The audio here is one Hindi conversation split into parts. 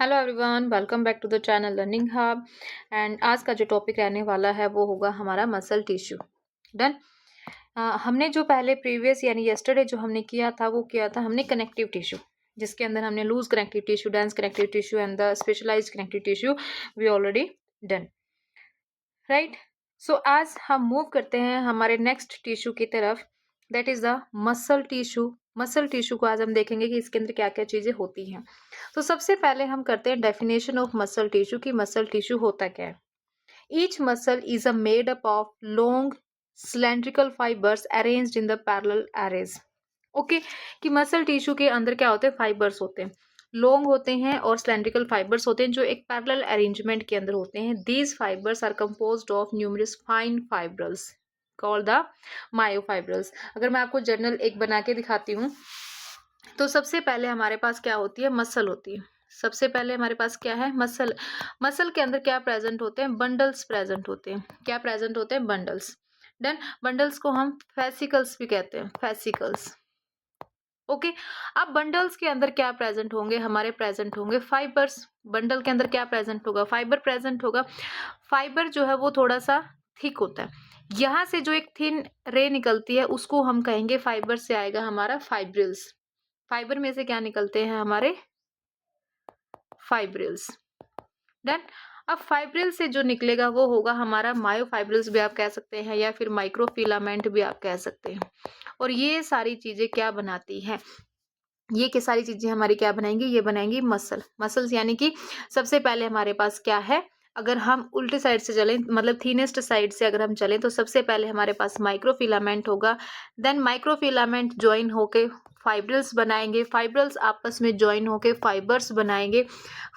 Hello everyone, welcome back to the channel learning hub. And आज का जो टॉपिक रहने वाला है वो होगा हमारा मसल टिश्यू। डन। हमने जो पहले प्रीवियस यानी यस्टरडे जो हमने किया था वो किया था हमने कनेक्टिव टिश्यू, जिसके अंदर हमने loose connective tissue, dense connective tissue and the specialised connective tissue we already done, right. So आज हम मूव करते हैं हमारे नेक्स्ट टिश्यू की तरफ, that is the muscle tissue. Muscle tissue को आज हम देखेंगे कि इसके अंदर क्या क्या चीजें होती हैं। तो सबसे पहले हम करते हैं डेफिनेशन ऑफ मसल टिश्यू कि मसल टिश्यू होता क्या है। Each muscle is a made up of long cylindrical fibers arranged in the parallel arrays। Okay, कि मसल टिश्यू के अंदर क्या होते हैं, फाइबर्स होते हैं, लॉन्ग होते हैं और सिलेंड्रिकल फाइबर्स होते हैं जो एक पैरेलल अरेंजमेंट के अंदर होते हैं। These fibers are composed of numerous fine fibrils called the myofibrils. अगर मैं आपको जर्नल एक बना के दिखाती हूँ तो सबसे पहले हमारे पास क्या होती है, मसल होती है। सबसे पहले हमारे पास क्या है, मसल। मसल के अंदर क्या प्रेजेंट होते हैं, बंडल्स प्रेजेंट होते हैं। क्या प्रेजेंट होते हैं, बंडल्स। देन बंडल्स को हम फेसिकल्स भी कहते हैं, फेसिकल्स। ओके, अब बंडल्स के अंदर क्या प्रेजेंट होंगे, हमारे प्रेजेंट होंगे फाइबर्स। बंडल के अंदर क्या प्रेजेंट होगा, फाइबर प्रेजेंट होगा। फाइबर जो है वो थोड़ा सा थिक होता है। यहाँ से जो एक थिन रे निकलती है उसको हम कहेंगे, फाइबर से आएगा हमारा फाइब्रिल्स। फाइबर में से क्या निकलते हैं, हमारे फाइब्रिल्स। डन। अब फाइब्रिल से जो निकलेगा वो होगा हमारा मायोफाइब्रिल्स भी आप कह सकते हैं, या फिर माइक्रोफिलामेंट भी आप कह सकते हैं। और ये सारी चीजें क्या बनाती हैं, ये की सारी चीजें हमारी क्या बनाएंगी, ये बनाएंगी मसल। मसल्स यानी कि सबसे पहले हमारे पास क्या है, अगर हम उल्टे साइड से चलें, मतलब थीनेस्ट साइड से अगर हम चलें तो सबसे पहले हमारे पास माइक्रोफिलामेंट होगा। देन माइक्रोफिलामेंट ज्वाइन होके फाइब्रिल्स बनाएंगे, फाइब्रिल्स आपस में ज्वाइन होके फाइबर्स बनाएंगे,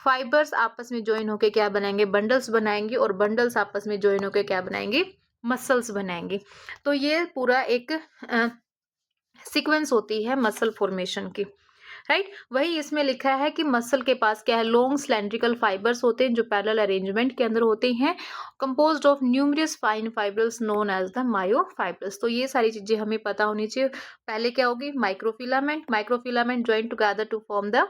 फाइबर्स आपस में ज्वाइन होके क्या बनाएंगे, बंडल्स बनाएंगे, और बंडल्स आपस में ज्वाइन होके क्या बनाएंगे, मसल्स बनाएंगे। तो ये पूरा एक सीक्वेंस होती है मसल फॉर्मेशन की, राइट। वही इसमें लिखा है कि मसल के पास क्या है, लॉन्ग सिलेंड्रिकल फाइबर्स होते हैं जो पैरेलल अरेंजमेंट के अंदर होते हैं, composed of numerous fine fibrils known as the myofibrils. तो ये सारी चीजें हमें पता होनी चाहिए। पहले क्या होगी, microfilament, microfilament join together to form the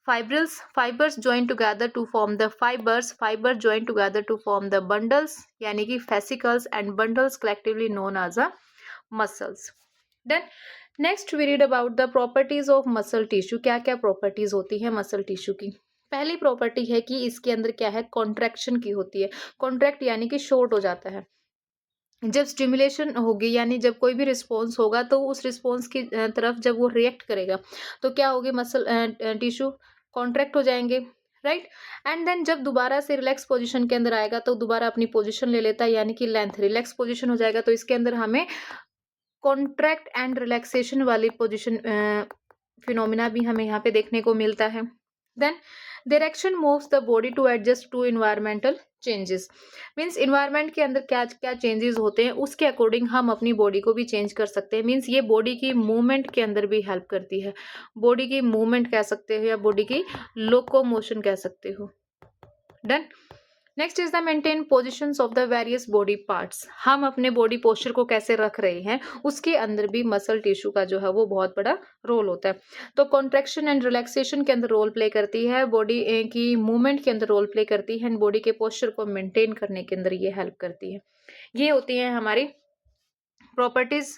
fibrils, fibers join together to form the fibers, fiber join together to form the bundles यानी कि fascicles, and bundles collectively known as a muscles। Then next we read about the properties of muscle tissue। क्या क्या properties होती है muscle tissue की। पहली प्रॉपर्टी है कि इसके अंदर क्या है, कॉन्ट्रैक्शन की होती है। कॉन्ट्रैक्ट यानी कि शॉर्ट हो जाता है। जब स्टिमुलेशन होगी यानी जब कोई भी रिस्पॉन्स होगा तो उस रिस्पॉन्स की तरफ जब वो रिएक्ट करेगा तो क्या होगी, मसल टिश्यू कॉन्ट्रैक्ट हो जाएंगे, राइट। एंड देन जब दोबारा से रिलैक्स पोजीशन के अंदर आएगा तो दोबारा अपनी पोजीशन ले लेता है, यानी कि लेंथ रिलैक्स पोजीशन हो जाएगा। तो इसके अंदर हमें कॉन्ट्रैक्ट एंड रिलैक्सेशन वाली पोजीशन फिनोमिना भी हमें यहाँ पे देखने को मिलता है। Then direction moves the body to adjust to environmental changes. Means environment के अंदर क्या क्या चेंजेस होते हैं उसके अकॉर्डिंग हम अपनी बॉडी को भी चेंज कर सकते हैं। मीन्स ये बॉडी की मूवमेंट के अंदर भी हेल्प करती है। बॉडी की मूवमेंट कह सकते हो या बॉडी की लोकोमोशन कह सकते हो। Done. Next is the maintain positions of the various body parts. हम अपने बॉडी पोस्चर को कैसे रख रहे हैं उसके अंदर भी मसल टिश्यू का जो है वो बहुत बड़ा रोल होता है। तो कॉन्ट्रैक्शन एंड रिलैक्सेशन के अंदर रोल प्ले करती है, बॉडी की मूवमेंट के अंदर रोल प्ले करती है, एंड बॉडी के पोस्चर को मेंटेन करने के अंदर ये हेल्प करती है। ये होती है हमारी प्रॉपर्टीज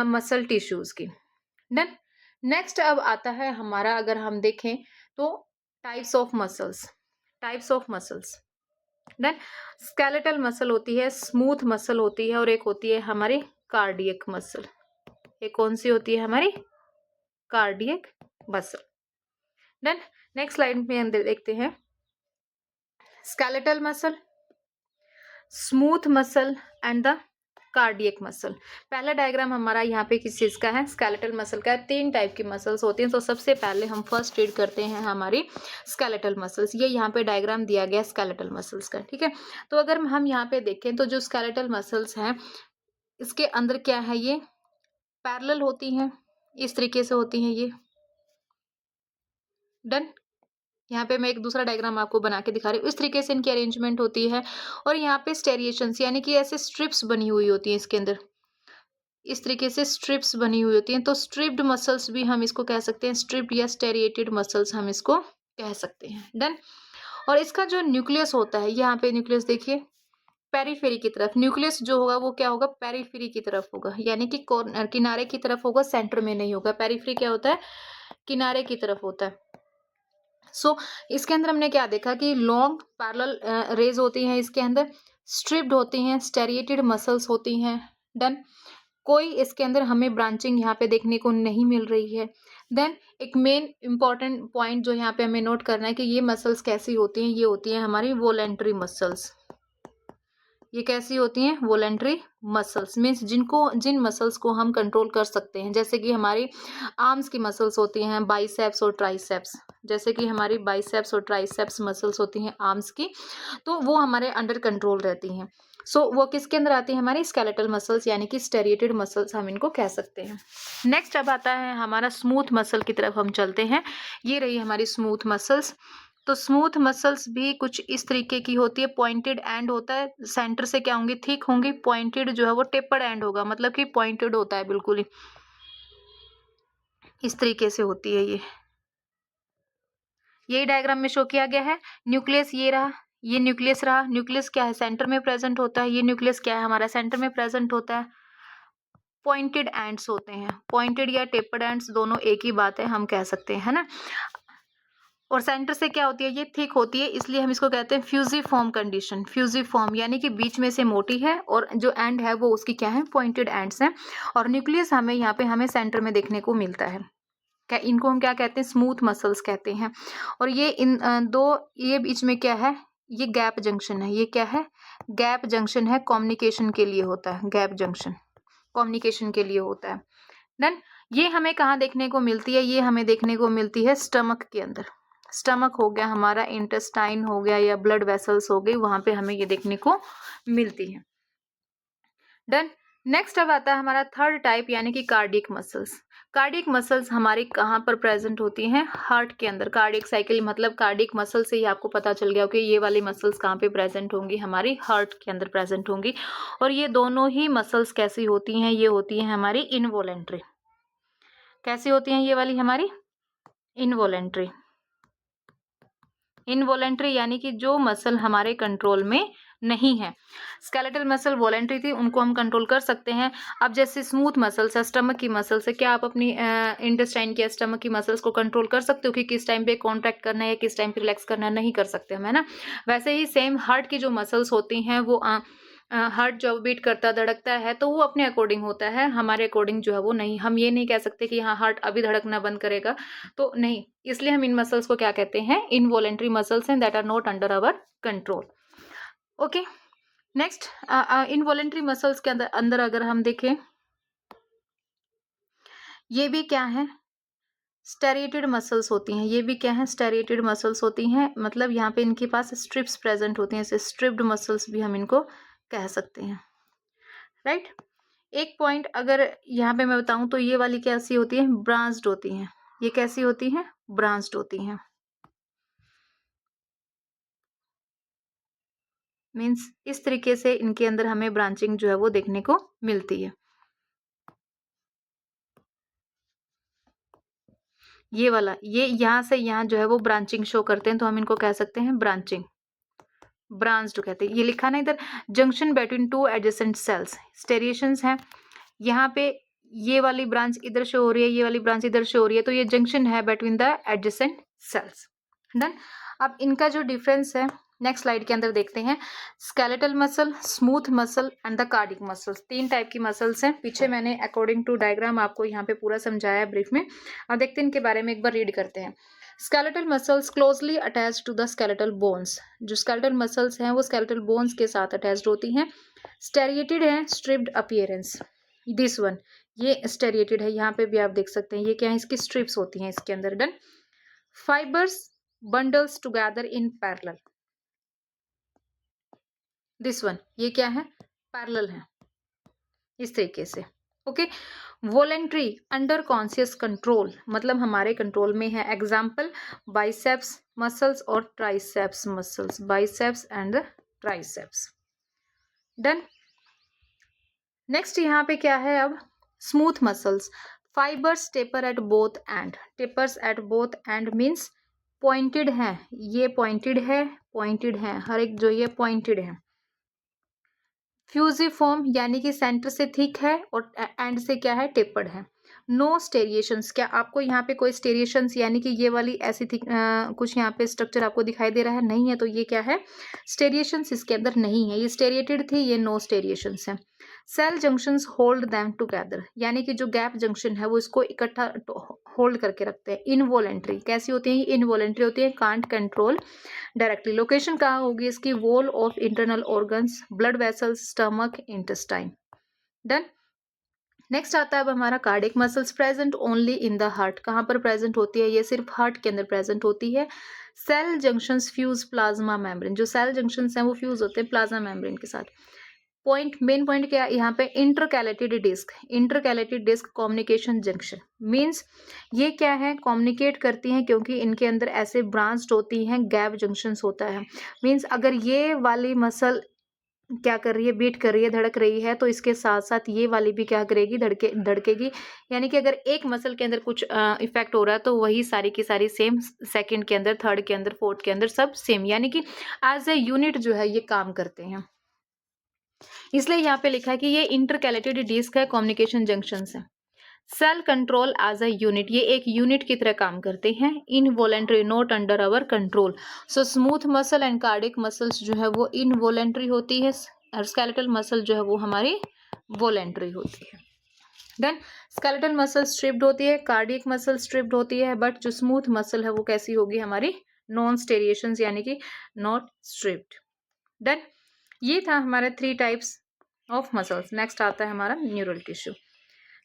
मसल टिश्यूज की। डन। नेक्स्ट अब आता है हमारा, अगर हम देखें तो types of muscles. Types of muscles. Done. Skeletal muscle होती है, स्मूथ मसल होती है, और एक होती है हमारी कार्डियक मसल। ये कौन सी होती है, हमारी cardiac muscle. Done. Next slide में अंदर देखते हैं skeletal muscle, smooth muscle and the cardiac muscle. पहला डायग्राम हमारा यहाँ पे किस चीज का है, स्केलेटल मसल का है। 3 टाइप की मसल्स होती हैं। तो सबसे पहले हम फर्स्ट रीड करते हैं हमारी स्केलेटल मसल्स। ये यहाँ पे डायग्राम दिया गया स्केलेटल मसल्स का, ठीक है। तो अगर हम यहाँ पे देखें तो जो स्केलेटल मसल्स हैं इसके अंदर क्या है, ये पैरेलल होती हैं, इस तरीके से होती हैं ये। डन। यहाँ पे मैं एक दूसरा डायग्राम आपको बना के दिखा रही हूँ, इस तरीके से इनकी अरेंजमेंट होती है। और यहाँ पे स्टेरिएशंस यानी कि ऐसे स्ट्रिप्स बनी हुई होती हैं इसके अंदर, इस तरीके से स्ट्रिप्स बनी हुई होती हैं। तो स्ट्रिप्ड मसल्स भी हम इसको कह सकते हैं, स्ट्रिप्ड या स्टेरिएटेड मसल्स हम इसको कह सकते हैं। डन। और इसका जो न्यूक्लियस होता है, यहाँ पे न्यूक्लियस देखिए पेरिफेरी की तरफ, न्यूक्लियस जो होगा वो क्या होगा, पेरिफेरी की तरफ होगा, यानी कि कॉर्नर किनारे की तरफ होगा, सेंटर में नहीं होगा। पेरिफेरी क्या होता है, किनारे की तरफ होता है। सो इसके अंदर हमने क्या देखा कि लॉन्ग पैरेलल रेज होती हैं इसके अंदर, स्ट्रिप्ड होती हैं, स्टेरिएटेड मसल्स होती हैं। डन। कोई इसके अंदर हमें ब्रांचिंग यहाँ पे देखने को नहीं मिल रही है। देन एक मेन इंपॉर्टेंट पॉइंट जो यहाँ पे हमें नोट करना है कि ये मसल्स कैसी होती हैं, ये होती हैं हमारी वोलेंट्री मसल्स। ये कैसी होती हैं, वोलेंट्री मसल्स मीन्स जिन मसल्स को हम कंट्रोल कर सकते हैं, जैसे कि हमारी आर्म्स की मसल्स होती हैं, बाइसेप्स और ट्राइसेप्स। जैसे कि हमारी बाइसेप्स और ट्राइसेप्स मसल्स होती हैं आर्म्स की, तो वो हमारे अंडर कंट्रोल रहती हैं। सो वो किसके अंदर आती है, हमारी स्केलेटल मसल्स, यानी कि स्टेरिएटेड मसल्स हम इनको कह सकते हैं। नेक्स्ट अब आता है हमारा स्मूथ मसल की तरफ हम चलते हैं। ये रही हमारी स्मूथ मसल्स। तो स्मूथ मसल्स भी कुछ इस तरीके की होती है, पॉइंटेड एंड होता है, सेंटर से क्या होंगी, थिक होंगी, पॉइंटेड जो है वो टेपर्ड एंड होगा, मतलब कि पॉइंटेड होता है बिल्कुल ही इस तरीके से होती है। यही डायग्राम में शो किया गया है। न्यूक्लियस ये रहा, ये न्यूक्लियस रहा। न्यूक्लियस क्या है, सेंटर में प्रेजेंट होता है। ये न्यूक्लियस क्या है, हमारा सेंटर में प्रेजेंट होता है। पॉइंटेड एंड्स होते हैं, पॉइंटेड या टेपर्ड एंड्स दोनों एक ही बात है, हम कह सकते हैं, है ना। और सेंटर से क्या होती है, ये थिक होती है, इसलिए हम इसको कहते हैं फ्यूजिफॉर्म कंडीशन। फ्यूजिफॉर्म यानी कि बीच में से मोटी है और जो एंड है वो उसकी क्या है, पॉइंटेड एंड्स हैं। और न्यूक्लियस हमें यहाँ पे हमें सेंटर में देखने को मिलता है। क्या इनको हम क्या कहते हैं, स्मूथ मसल्स कहते हैं। और ये इन ये बीच में क्या है, ये गैप जंक्शन है। ये क्या है, गैप जंक्शन है, कम्युनिकेशन के लिए होता है। गैप जंक्शन कम्युनिकेशन के लिए होता है। देन ये हमें कहाँ देखने को मिलती है, ये हमें देखने को मिलती है स्टमक के अंदर। स्टमक हो गया हमारा, इंटेस्टाइन हो गया या ब्लड वेसल्स हो गई, वहां पे हमें ये देखने को मिलती है। डन। नेक्स्ट अब आता है हमारा थर्ड टाइप, यानी कि कार्डियक मसल्स। कार्डियक मसल्स हमारी कहाँ पर प्रेजेंट होती हैं, हार्ट के अंदर। कार्डियक साइकिल मतलब कार्डियक मसल से ही आपको पता चल गया कि ये वाली मसल्स कहाँ पे प्रेजेंट होंगी, हमारी हार्ट के अंदर प्रेजेंट होंगी। और ये दोनों ही मसल्स कैसी होती हैं, ये होती हैं हमारी इनवॉलेंट्री। कैसी होती हैं ये वाली हमारी, इनवॉलेंट्री। इनवॉलेंट्री यानी कि जो मसल हमारे कंट्रोल में नहीं है। स्केलेटल मसल वॉलेंट्री थी, उनको हम कंट्रोल कर सकते हैं। अब जैसे स्मूथ मसल्स है, स्टमक की मसल्स है, क्या आप अपनी इंटेस्टाइन की स्टमक की मसल्स को कंट्रोल कर सकते हो कि किस टाइम पे कॉन्ट्रैक्ट करना है या किस टाइम पे रिलैक्स करना है, नहीं कर सकते हम, है ना। वैसे ही सेम हार्ट की जो मसल्स होती हैं वो हार्ट जब बीट करता धड़कता है तो वो अपने अकॉर्डिंग होता है, हमारे अकॉर्डिंग जो है वो नहीं। हम ये नहीं कह सकते कि हाँ हार्ट अभी धड़कना बंद करेगा, तो नहीं। इसलिए हम इन मसल्स को क्या कहते हैं, इनवॉलेंट्री मसल्स हैं, that are not under our control. Okay. Next involuntary muscles के अंदर अंदर अगर हम देखें, ये भी क्या है, स्टेरिएटेड मसल्स होती हैं। ये भी क्या है, स्टेरिएटेड मसल्स होती हैं, मतलब यहाँ पे इनके पास स्ट्रिप्स प्रेजेंट होती हैं, जैसे स्ट्रिप्ड मसल्स भी हम इनको कह सकते हैं, राइट। एक पॉइंट अगर यहाँ पे मैं बताऊं तो ये वाली कैसी होती है, ब्रांच्ड होती हैं। ये कैसी होती हैं, ब्रांच्ड होती हैं। मीन्स इस तरीके से इनके अंदर हमें ब्रांचिंग जो है वो देखने को मिलती है। ये वाला, ये यहाँ से यहाँ जो है वो ब्रांचिंग शो करते हैं, तो हम इनको कह सकते हैं ब्रांचिंग, ब्रांच्ड कहते हैं। ये लिखा ना इधर, junction between two adjacent cells, striations हैं। यहाँ पे ये वाली ब्रांच इधर शो हो रही है, ये वाली ब्रांच इधर शो हो रही है, तो ये जंक्शन है between the adjacent sales. Done. अब इनका जो डिफरेंस है नेक्स्ट स्लाइड के अंदर देखते हैं। Skeletal muscle, smooth muscle and the cardiac muscles, तीन टाइप की मसल्स हैं। पीछे मैंने अकॉर्डिंग टू डायग्राम आपको यहाँ पे पूरा समझाया है ब्रीफ में। अब देखते हैं इनके बारे में, एक बार रीड करते हैं। Skeletal muscles closely attach to the skeletal bones. जो स्केलेटल मसल्स हैं वो स्केलेटल बोन्स के साथ अटैच्ड होती हैं। स्टेरिएटेड है, स्ट्रिप्ड अपीयरेंस। दिस वन, ये स्टेरिएटेड है, यहाँ पे भी आप देख सकते हैं, ये क्या है, इसकी स्ट्रिप्स होती हैं इसके अंदर। Done. Fibres bundles together in parallel. This one, ये क्या है, पैरेलल है इस तरीके से। Okay. Voluntary under conscious control, मतलब हमारे कंट्रोल में है। एग्जाम्पल बाइसेप्स मसल्स और triceps muscles, biceps and triceps. Done. Next यहाँ पे क्या है, अब smooth muscles. Fibres taper at both and, tapers at both and means pointed है, ये पॉइंटेड है, हर एक जो ये पॉइंटेड है। फ्यूजिफॉर्म यानी कि सेंटर से थिक है और एंड से क्या है, टेपर्ड है। नो स्टेरिएशंस, क्या आपको यहाँ पे कोई स्टेरिएशंस यानी कि ये वाली ऐसी थिक कुछ यहाँ पे स्ट्रक्चर आपको दिखाई दे रहा है? नहीं है, तो ये क्या है, स्टेरिएशंस इसके अंदर नहीं है, ये स्टेरिएटेड थी, ये नो स्टेरिएशंस है। Cell junctions hold them together, यानी कि जो गैप जंक्शन है वो इसको इकट्ठा होल्ड करके रखते हैं। इनवॉलेंट्री कैसी होती है, इनवॉलेंट्री होती है, कांट कंट्रोल डायरेक्टली। लोकेशन कहाँ होगी इसकी, wall of internal organs, blood vessels, stomach, intestine. Done. Next आता है अब हमारा cardiac muscles, present only in the heart. कहाँ पर प्रेजेंट होती है, ये सिर्फ हार्ट के अंदर प्रेजेंट होती है। Cell junctions fuse plasma membrane, जो सेल जंक्शंस हैं वो फ्यूज होते हैं प्लाज्मा मेम्ब्रेन के साथ। पॉइंट, मेन पॉइंट क्या है यहाँ पे, intercalated disc. Intercalated disc communication junction means ये क्या है, कम्युनिकेट करती हैं क्योंकि इनके अंदर ऐसे ब्रांच्ड होती हैं, गैप जंक्शंस होता है। मींस अगर ये वाली मसल क्या कर रही है, बीट कर रही है, धड़क रही है, तो इसके साथ साथ ये वाली भी क्या करेगी, धड़केगी। यानी कि अगर एक मसल के अंदर कुछ इफेक्ट हो रहा है तो वही सारी की सारी सेम, सेकंड के अंदर, थर्ड के अंदर, फोर्थ के अंदर सब सेम, यानी कि एज ए यूनिट जो है ये काम करते हैं। इसलिए यहाँ पे लिखा है कि ये इंटरकैलेटेड डिस्क है, कम्युनिकेशन जंक्शंस है। Cell control as a unit, ये एक यूनिट की तरह काम करते हैं। Involuntary, not under our control. So smooth muscle and cardiac muscles जो है वो इनवॉलेंट्री होती है और स्केलेटल मसल जो है वो हमारी वॉलेंट्री होती है। देन स्केलेटल मसल स्ट्रिप्ड होती है, कार्डियक मसल स्ट्रिप्ड होती है, बट जो स्मूथ मसल है वो कैसी होगी हमारी, नॉन स्टेरिएशंस यानी कि नॉट स्ट्रिप्ड। देन ये था हमारे 3 टाइप्स ऑफ मसल्स। नेक्स्ट आता है हमारा neural tissue.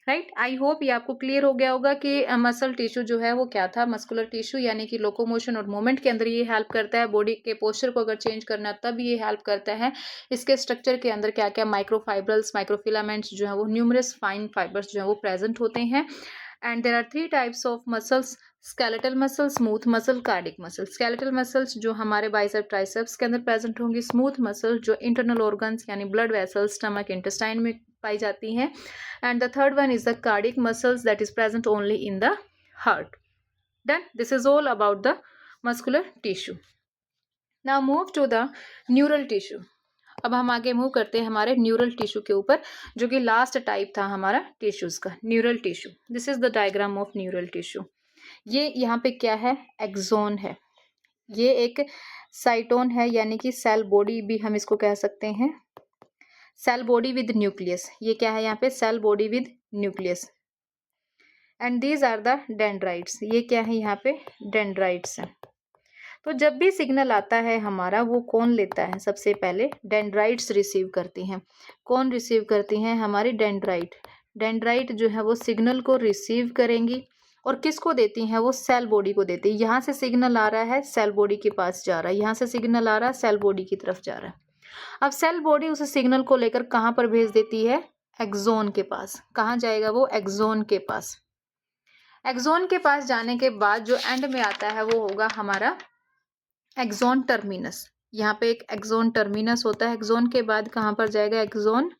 Right, I hope ये आपको क्लियर हो गया होगा कि मसल टिश्यू जो है वो क्या था। मस्कुलर टिश्यू यानी कि लोकोमोशन और मूवमेंट के अंदर ये हेल्प करता है। बॉडी के पोस्चर को अगर चेंज करना तब ये हेल्प करता है। इसके स्ट्रक्चर के अंदर क्या क्या माइक्रोफाइब्रल्स, माइक्रोफिलामेंट्स जो है वो, न्यूमरस फाइन फाइबर्स जो है वो प्रेजेंट होते हैं। And there are 3 types of muscles, skeletal muscle, smooth muscle, cardiac muscle. Skeletal muscles जो हमारे बाइसेप ट्राइसेप्स के अंदर प्रेजेंट होंगी, स्मूथ मसल जो इंटरनल ऑर्गन्स यानी ब्लड वेसल्स, स्टमक, इंटेस्टाइन में पाई जाती हैं। And the third one is the cardiac muscles that is present only in the heart. Then this is all about the muscular tissue. Now move to the neural tissue. अब हम आगे मूव करते हैं हमारे न्यूरल टिश्यू के ऊपर, जो कि लास्ट टाइप था हमारा टिश्यूज का, neural tissue. This is the diagram of neural tissue. ये यहाँ पे क्या है, एक्सोन है। ये एक साइटोन है, यानी कि सेल बॉडी भी हम इसको कह सकते हैं। सेल बॉडी विद न्यूक्लियस, ये क्या है यहाँ पे, cell body with nucleus. And these are the dendrites, ये क्या है यहाँ पे, डेंड्राइट्स है। तो जब भी सिग्नल आता है हमारा, वो कौन लेता है, सबसे पहले डेंड्राइट्स रिसीव करती हैं। कौन रिसीव करती हैं, हमारी डेंड्राइट। डेंड्राइट जो है वो सिग्नल को रिसीव करेंगी और किसको देती हैं, वो सेल बॉडी को देती है। यहाँ से सिग्नल आ रहा है, सेल बॉडी के पास जा रहा है, यहाँ से सिग्नल आ रहा है, सेल बॉडी की तरफ जा रहा है। अब सेल बॉडी उस सिग्नल को लेकर कहाँ पर भेज देती है, एक्सोन के पास। कहाँ जाएगा वो, एक्सोन के पास। एक्सोन के पास जाने के बाद जो एंड में आता है वो होगा हमारा एक्सोन टर्मिनस। यहाँ पे एक एक्सोन टर्मिनस होता है। एक्सोन के बाद कहाँ पर जाएगा, एक्सोन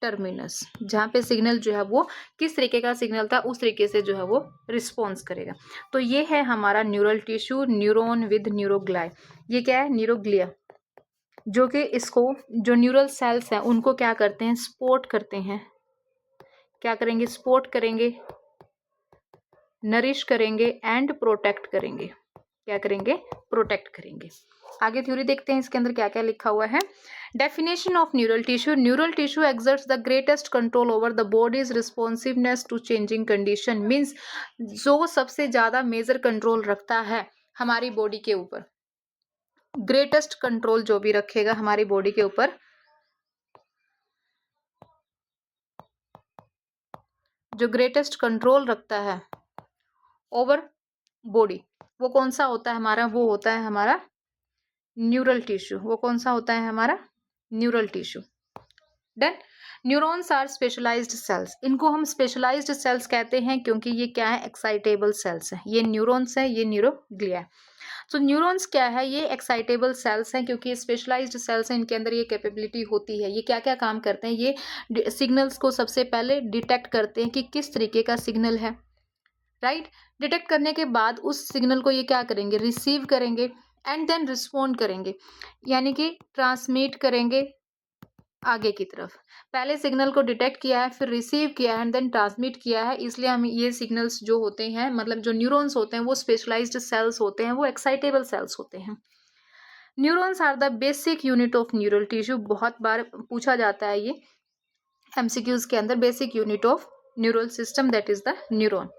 टर्मिनस, जहाँ पे सिग्नल जो है वो किस तरीके का सिग्नल था उस तरीके से जो है वो रिस्पॉन्स करेगा। तो ये है हमारा न्यूरल टिश्यू, न्यूरॉन विद न्यूरोग्लाई। ये क्या है, न्यूरोग्लिया, जो कि इसको, जो न्यूरल सेल्स हैं उनको क्या करते हैं, सपोर्ट करते हैं। क्या करेंगे, सपोर्ट करेंगे, नरिश करेंगे एंड प्रोटेक्ट करेंगे। क्या करेंगे, प्रोटेक्ट करेंगे। आगे थ्योरी देखते हैं इसके अंदर क्या क्या लिखा हुआ है। Definition of neural tissue, neural tissue exerts the greatest control over the body's responsiveness to changing condition. Means जो सबसे ज्यादा मेजर कंट्रोल रखता है हमारी बॉडी के ऊपर, ग्रेटेस्ट कंट्रोल जो भी रखेगा हमारी बॉडी के ऊपर, जो ग्रेटेस्ट कंट्रोल रखता है ओवर बॉडी, वो कौन सा होता है हमारा, वो होता है हमारा न्यूरल टिश्यू। वो कौन सा होता है हमारा, neural tissue. Then neurons are specialised cells. इनको हम स्पेशलाइज्ड सेल्स कहते हैं क्योंकि ये क्या है, एक्साइटेबल सेल्स है। ये न्यूरॉन्स है, ये न्यूरोग्लिया है। तो न्यूरॉन्स क्या है, ये एक्साइटेबल सेल्स हैं क्योंकि स्पेशलाइज्ड सेल्स हैं, इनके अंदर ये कैपेबिलिटी होती है। ये क्या क्या काम करते हैं, ये सिग्नल्स को सबसे पहले डिटेक्ट करते हैं कि किस तरीके का सिग्नल है। राइट। डिटेक्ट करने के बाद उस सिग्नल को ये क्या करेंगे, रिसीव करेंगे एंड देन रिस्पॉन्ड करेंगे, यानी कि ट्रांसमिट करेंगे आगे की तरफ। पहले सिग्नल को डिटेक्ट किया है, फिर रिसीव किया है एंड देन ट्रांसमिट किया है, इसलिए हम ये सिग्नल्स जो होते हैं, मतलब जो न्यूरॉन्स होते हैं वो स्पेशलाइज्ड सेल्स होते हैं, वो एक्साइटेबल सेल्स होते हैं। Neurons are the basic unit of neural tissue, बहुत बार पूछा जाता है ये एमसीक्यूज के अंदर। Basic unit of neural system that is the neuron.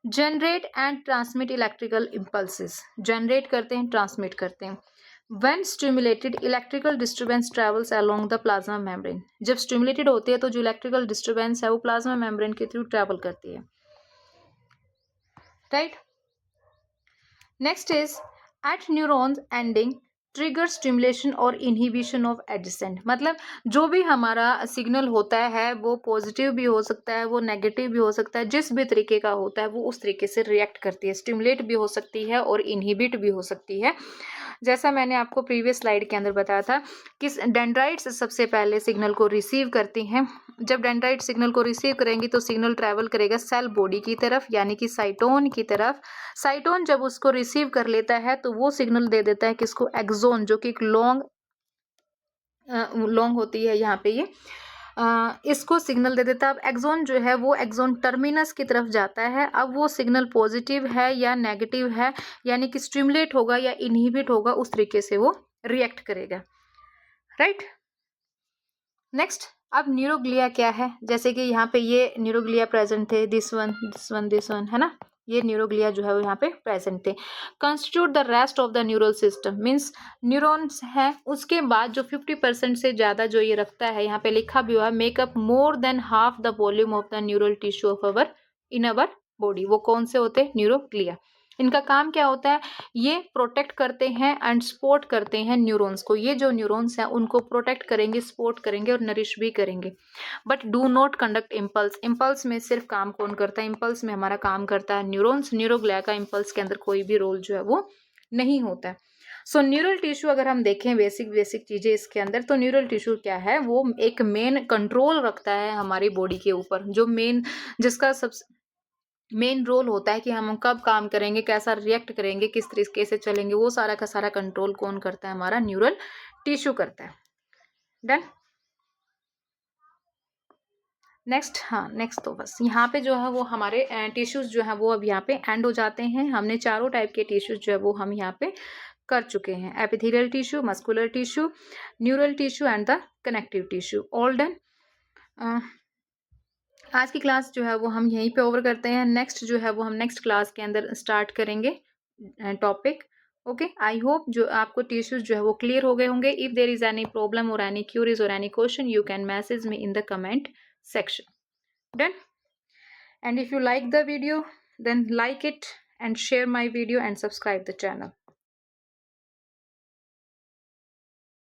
Generate and transmit electrical impulses, generate करते हैं, ट्रांसमिट करते हैं। When stimulated, electrical disturbance travels along the plasma membrane. जब stimulated होती है तो जो electrical disturbance है वो plasma membrane के थ्रू travel करती है, right? Next is at neurons ending trigger stimulation और inhibition of adjacent, मतलब जो भी हमारा सिग्नल होता है वो पॉजिटिव भी हो सकता है, वो नेगेटिव भी हो सकता है, जिस भी तरीके का होता है वो उस तरीके से रिएक्ट करती है। स्टिमुलेट भी हो सकती है और इनहिबिट भी हो सकती है। जैसा मैंने आपको प्रीवियस स्लाइड के अंदर बताया था कि डेंड्राइट्स सबसे पहले सिग्नल को रिसीव करती हैं। जब डेंड्राइट सिग्नल को रिसीव करेंगी तो सिग्नल ट्रैवल करेगा सेल बॉडी की तरफ, यानी कि साइटोन की तरफ। साइटोन जब उसको रिसीव कर लेता है तो वो सिग्नल दे देता है किसको, एक्सोन, जो कि एक लॉन्ग होती है यहाँ पे ये इसको सिग्नल दे देता है। अब एक्सोन जो है वो एक्सोन टर्मिनस की तरफ जाता है। अब वो सिग्नल पॉजिटिव है या नेगेटिव है, यानी कि स्टिमुलेट होगा या इनहिबिट होगा, उस तरीके से वो रिएक्ट करेगा, राइट। नेक्स्ट, अब न्यूरोग्लिया क्या है, जैसे कि यहाँ पे ये न्यूरोग्लिया प्रेजेंट थे, दिस वन है ना, ये न्यूरोग्लिया जो है वो यहाँ पे प्रेजेंट थे। Constitute the rest of the neural system, means neurons है उसके बाद जो 50% से ज़्यादा जो ये रखता है, यहाँ पे लिखा भी हुआ, makeup more than half the volume of the neural tissue of our in our body. वो कौन से होते हैं, न्यूरोग्लिया। इनका काम क्या होता है, ये प्रोटेक्ट करते हैं एंड सपोर्ट करते हैं न्यूरॉन्स को। ये जो न्यूरॉन्स हैं उनको प्रोटेक्ट करेंगे, सपोर्ट करेंगे और नरिश भी करेंगे, but do not conduct impulse. Impulse में सिर्फ काम कौन करता है, इम्पल्स में हमारा काम करता है न्यूरॉन्स। न्यूरोग्लिया का इम्पल्स के अंदर कोई भी रोल जो है वो नहीं होता है। सो न्यूरल टिश्यू अगर हम देखें बेसिक चीजें इसके अंदर, तो न्यूरल टिश्यू क्या है, वो एक मेन कंट्रोल रखता है हमारी बॉडी के ऊपर, जो जिसका सबसे मेन रोल होता है कि हम कब काम करेंगे, कैसा रिएक्ट करेंगे, किस तरीके से चलेंगे, वो सारा का सारा कंट्रोल कौन करता है, हमारा न्यूरल टिश्यू करता है। डन। नेक्स्ट, हाँ नेक्स्ट तो बस यहाँ पे जो है वो हमारे टिश्यूज जो है वो अब यहाँ पे एंड हो जाते हैं। हमने चारों टाइप के टिश्यूज जो है वो हम यहाँ पे कर चुके हैं, epithelial tissue, muscular tissue, neural tissue and the connective tissue, all done. आज की क्लास जो है वो हम यहीं पे ओवर करते हैं। नेक्स्ट जो है वो हम नेक्स्ट क्लास के अंदर स्टार्ट करेंगे टॉपिक। ओके, आई होप जो आपको टिश्यूज जो है वो क्लियर हो गए होंगे। If there is any problem और एनी क्यूरीज और any question, you can message me in the comment section. Done? And if you like the video, then like it and share my video and subscribe the channel.